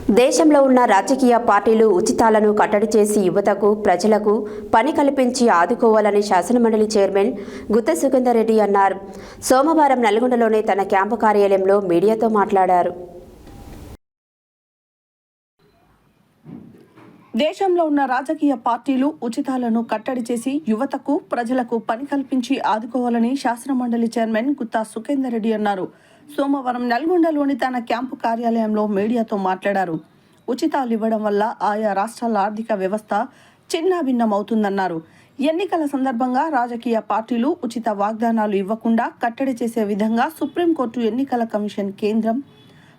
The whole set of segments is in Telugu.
దేశంలో ఉన్న రాజకీయ పార్టీలు ఉచితాలను కట్టడి చేసి యువతకు, ప్రజలకు పని కల్పించి ఆదుకోవాలని శాసనమండలి చైర్మన్ గుత్త సుఖేందర్ రెడ్డి అన్నారు. సోమవారం నల్గొండలోని తన క్యాంపు కార్యాలయంలో మీడియాతో మాట్లాడారు. దేశంలో ఉన్న రాజకీయ పార్టీలు ఉచితాలను కట్టడి చేసి యువతకు, ప్రజలకు పని కల్పించి ఆదుకోవాలని శాసనమండలి చైర్మన్ గుత్త సుఖేందర్ రెడ్డి అన్నారు. సోమవారం నల్గొండలోని తన క్యాంపు కార్యాలయంలో మీడియాతో మాట్లాడారు. ఉచితాలు ఇవ్వడం వల్ల ఆయా రాష్ట్రాల ఆర్థిక వ్యవస్థ చిన్నాభిన్నమవుతుందన్నారు. ఎన్నికల సందర్భంగా రాజకీయ పార్టీలు ఉచిత వాగ్దానాలు ఇవ్వకుండా కట్టడి చేసే విధంగా సుప్రీంకోర్టు, ఎన్నికల కమిషన్, కేంద్రం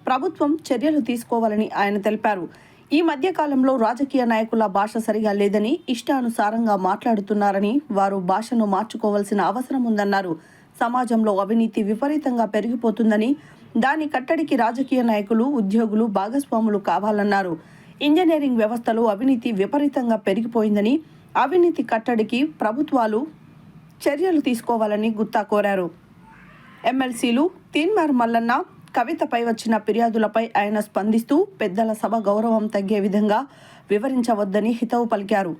ప్రభుత్వం చర్యలు తీసుకోవాలని ఆయన తెలిపారు. ఈ మధ్య కాలంలో రాజకీయ నాయకుల భాష సరిగా లేదని, ఇష్టానుసారంగా మాట్లాడుతున్నారని, వారు భాషను మార్చుకోవాల్సిన అవసరం ఉందన్నారు. సమాజంలో అవినీతి విపరీతంగా పెరిగిపోతుందని, దాని కట్టడికి రాజకీయ నాయకులు, ఉద్యోగులు భాగస్వాములు కావాలన్నారు. ఇంజనీరింగ్ వ్యవస్థలో అవినీతి విపరీతంగా పెరిగిపోయిందని, అవినీతి కట్టడికి ప్రభుత్వాలు చర్యలు తీసుకోవాలని గుత్తా కోరారు. ఎమ్మెల్సీలు తీన్మార్ మల్లన్న, కవితపై వచ్చిన ఫిర్యాదులపై ఆయన స్పందిస్తూ పెద్దల సభ గౌరవం తగ్గే విధంగా వివరించవద్దని హితవు పలికారు.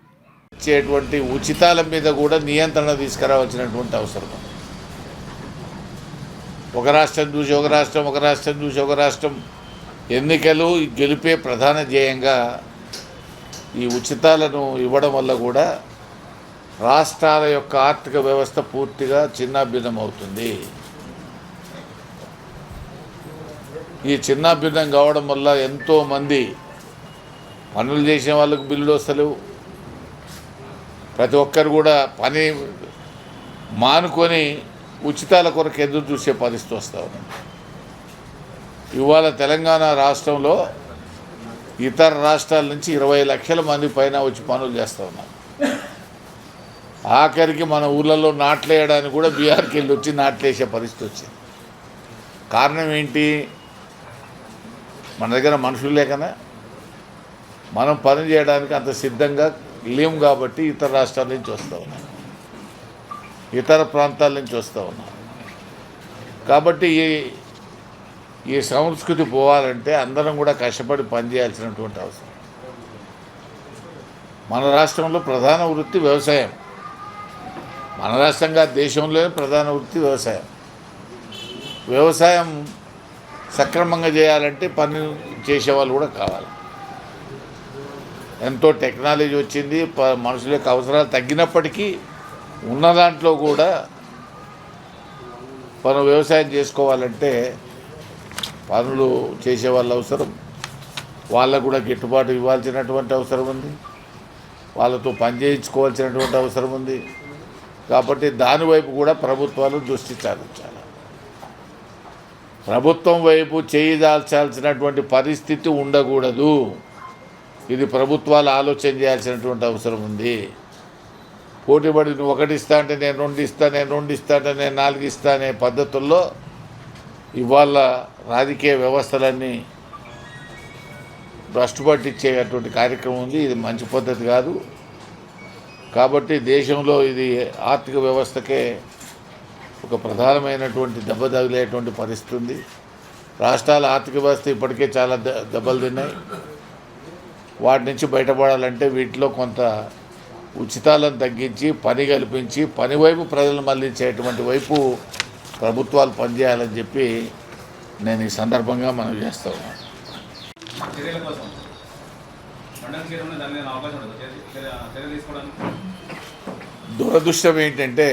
ఇచ్చేటువంటి ఉచితాల మీద కూడా నియంత్రణ తీసుకురావాల్సినటువంటి అవసరం. ఒక రాష్ట్రం చూసి ఒక రాష్ట్రం, ఒక రాష్ట్రం చూసి ఒక రాష్ట్రం, ఎన్నికలు గెలిపే ప్రధాన ధ్యేయంగా ఈ ఉచితాలను ఇవ్వడం వల్ల కూడా రాష్ట్రాల యొక్క ఆర్థిక వ్యవస్థ పూర్తిగా చిన్నాభిన్నం అవుతుంది. ఈ చిన్నాభిన్నం కావడం వల్ల ఎంతోమంది పనులు చేసే వాళ్ళకు బిల్లులు వస్తలేవు. ప్రతి ఒక్కరు కూడా పని మానుకొని ఉచితాల కొరకు ఎదురు చూసే పరిస్థితి వస్తూ ఉంది. ఇవాళ తెలంగాణ రాష్ట్రంలో ఇతర రాష్ట్రాల నుంచి 20 లక్షల మంది పైన వచ్చి పనులు చేస్తూ ఉన్నారు. ఆఖరికి మన ఊళ్ళల్లో నాట్లేయడానికి కూడా బీహార్కి వెళ్ళి వచ్చి నాట్లేసే పరిస్థితి వచ్చింది. కారణం ఏంటి? మన దగ్గర మనుషులు లేకనా? మనం పని చేయడానికి అంత సిద్ధంగా లేము కాబట్టి ఇతర రాష్ట్రాల నుంచి వస్తూ ఉన్నాం, ఇతర ప్రాంతాల నుంచి వస్తూ ఉన్నాం. కాబట్టి ఈ సంస్కృతి పోవాలంటే అందరం కూడా కష్టపడి పనిచేయాల్సినటువంటి అవసరం. మన రాష్ట్రంలో ప్రధాన వృత్తి వ్యవసాయం. మన రాష్ట్రంగా దేశంలోనే ప్రధాన వృత్తి వ్యవసాయం. వ్యవసాయం సక్రమంగా చేయాలంటే పని చేసేవాళ్ళు కూడా కావాలి. ఎంతో టెక్నాలజీ వచ్చింది, మనుషుల యొక్క అవసరాలు తగ్గినప్పటికీ ఉన్న దాంట్లో కూడా మనం వ్యవసాయం చేసుకోవాలంటే పనులు చేసేవాళ్ళు అవసరం. వాళ్ళకు కూడా గిట్టుబాటు ఇవ్వాల్సినటువంటి అవసరం ఉంది, వాళ్ళతో పని చేయించుకోవాల్సినటువంటి అవసరం ఉంది. కాబట్టి దానివైపు కూడా ప్రభుత్వాలు దృష్టి సారించాలి. ప్రభుత్వం వైపు చేయి దాల్చాల్సినటువంటి పరిస్థితి ఉండకూడదు. ఇది ప్రభుత్వాలు ఆలోచన చేయాల్సినటువంటి అవసరం ఉంది. పోటీపడి నువ్వు 1 ఇస్తా అంటే నేను 2 ఇస్తా, నేను 2 ఇస్తా అంటే నేను 4 ఇస్తా అనే పద్ధతుల్లో ఇవాళ రాజకీయ వ్యవస్థలన్నీ భ్రష్టు పట్టించేటువంటి కార్యక్రమం ఉంది. ఇది మంచి పద్ధతి కాదు. కాబట్టి దేశంలో ఇది ఆర్థిక వ్యవస్థకే ఒక ప్రధానమైనటువంటి దెబ్బ తగిలేటువంటి పరిస్థితి ఉంది. రాష్ట్రాల ఆర్థిక వ్యవస్థ ఇప్పటికే చాలా దెబ్బలు తిన్నాయి. వాటి నుంచి బయటపడాలంటే వీటిలో కొంత ఉచితాలను తగ్గించి పని కల్పించి పని వైపు ప్రజలు మళ్లించేటువంటి వైపు ప్రభుత్వాలు పనిచేయాలని చెప్పి నేను ఈ సందర్భంగా మనం చేస్తూ ఉన్నాను. దురదృష్టం ఏంటంటే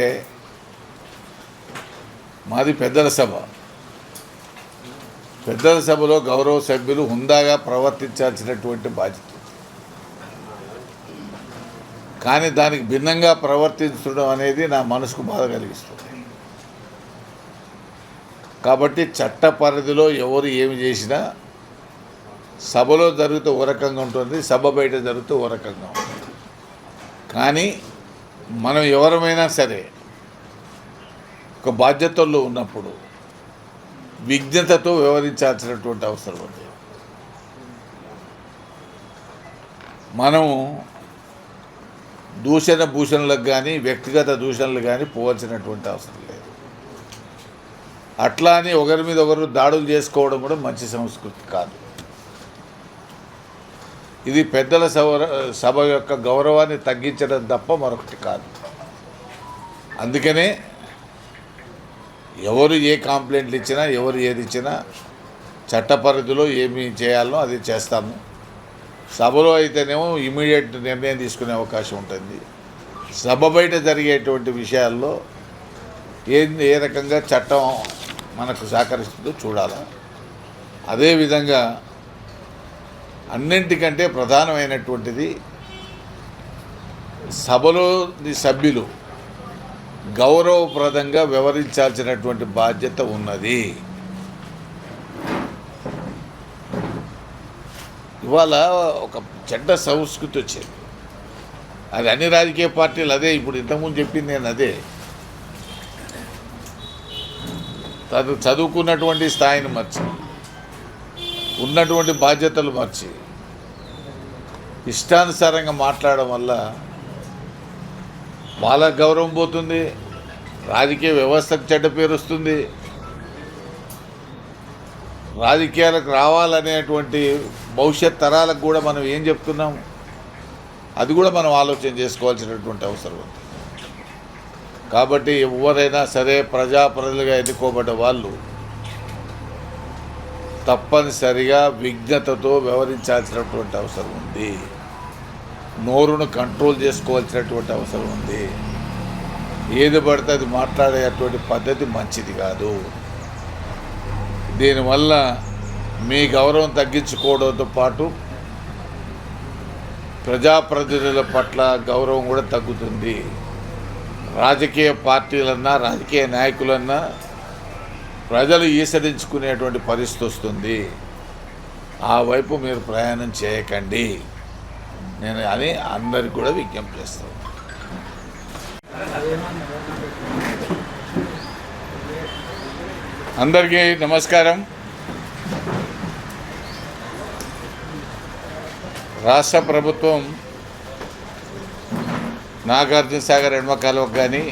మాది పెద్దల సభ. పెద్దల సభలో గౌరవ సభ్యులు హుందాగా ప్రవర్తించాల్సినటువంటి బాధ్యత, కానీ దానికి భిన్నంగా ప్రవర్తించడం అనేది నా మనసుకు బాధ కలిగిస్తుంది. కాబట్టి చట్ట పరిధిలో ఎవరు ఏమి చేసినా సభలో జరిగితే ఓ రకంగా ఉంటుంది, సభ బయట జరిగితే ఓ రకంగా ఉంటుంది. కానీ మనం ఎవరమైనా సరే ఒక బాధ్యతల్లో ఉన్నప్పుడు విజ్ఞతతో వ్యవహరించాల్సినటువంటి అవసరం ఉంది. మనం భూషణలకు కానీ వ్యక్తిగత దూషణలు కానీ పోవాల్సినటువంటి అవసరం లేదు. అట్లా అని ఒకరి మీద ఒకరు దాడులు చేసుకోవడం కూడా మంచి సంస్కృతి కాదు. ఇది పెద్దల సభ యొక్క గౌరవాన్ని తగ్గించడం తప్ప మరొకటి కాదు. అందుకనే ఎవరు ఏ కంప్లైంట్లు ఇచ్చినా, ఎవరు ఏది ఇచ్చినా చట్ట పరిధిలో ఏమి చేయాలో అది చేస్తాము. సభలో అయితేనేమో ఇమీడియట్ నిర్ణయం తీసుకునే అవకాశం ఉంటుంది. సభ బయట జరిగేటువంటి విషయాల్లో ఏ రకంగా చట్టం మనకు సహకరిస్తుందో చూడాలి. అదేవిధంగా అన్నింటికంటే ప్రధానమైనటువంటిది సభలోని సభ్యులు గౌరవప్రదంగా వ్యవహరించాల్సినటువంటి బాధ్యత ఉన్నది. ఇవాళ ఒక చెడ్డ సంస్కృతి వచ్చేది. అది అన్ని రాజకీయ పార్టీలు అదే. ఇప్పుడు ఇంతకుముందు చెప్పింది నేను అదే. చదువుకున్నటువంటి స్థాయిని మర్చి, ఉన్నటువంటి బాధ్యతలు మర్చి ఇష్టానుసారంగా మాట్లాడడం వల్ల వాళ్ళ గౌరవం పోతుంది, రాజకీయ వ్యవస్థకు చెడ్డ పేరు వస్తుంది. రాజకీయాలకు రావాలనేటువంటి భవిష్యత్ తరాలకు కూడా మనం ఏం చెప్తున్నాం, అది కూడా మనం ఆలోచన చేసుకోవాల్సినటువంటి అవసరం ఉంది. కాబట్టి ఎవరైనా సరే ప్రజాప్రతినిధులుగా ఎన్నుకోబడ్డ వాళ్ళు తప్పనిసరిగా విజ్ఞతతో వ్యవహరించాల్సినటువంటి అవసరం ఉంది. నోరును కంట్రోల్ చేసుకోవాల్సినటువంటి అవసరం ఉంది. ఏది పడితే అది మాట్లాడేటువంటి పద్ధతి మంచిది కాదు. దీనివల్ల మీ గౌరవం తగ్గించుకోవడంతో పాటు ప్రజాప్రతినిధుల పట్ల గౌరవం కూడా తగ్గుతుంది. రాజకీయ పార్టీలన్నా, రాజకీయ నాయకులన్నా ప్రజలు ఈసరించుకునేటువంటి పరిస్థితి వస్తుంది. ఆ వైపు మీరు ప్రయాణం చేయకండి నేను అని అందరికి కూడా విజ్ఞప్తి చేస్తాను. అందరికీ నమస్కారం. రాష్ట్ర ప్రభుత్వం నాగార్జున సాగర్ ఎడమ కాలువకు కానీ,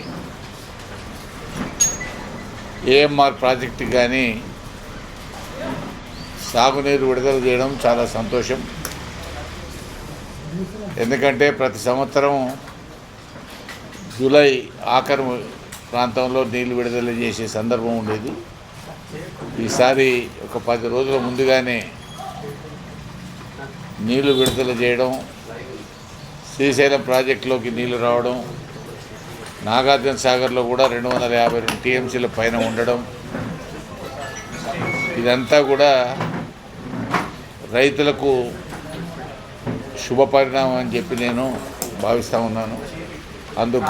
ఏఎంఆర్ ప్రాజెక్టుకి కానీ సాగునీరు విడుదల చేయడం చాలా సంతోషం. ఎందుకంటే ప్రతి సంవత్సరం జూలై ఆఖరు ప్రాంతంలో నీళ్లు విడుదల చేసే సందర్భం ఉండేది. ఈసారి ఒక 10 రోజుల ముందుగానే నీళ్లు విడుదల చేయడం, శ్రీశైలం ప్రాజెక్టులోకి నీళ్లు రావడం, నాగార్జున సాగర్లో కూడా 252 టీఎంసీల పైన ఉండడం, ఇదంతా కూడా రైతులకు శుభ పరిణామం అని చెప్పి నేను భావిస్తూ ఉన్నాను. అందుకు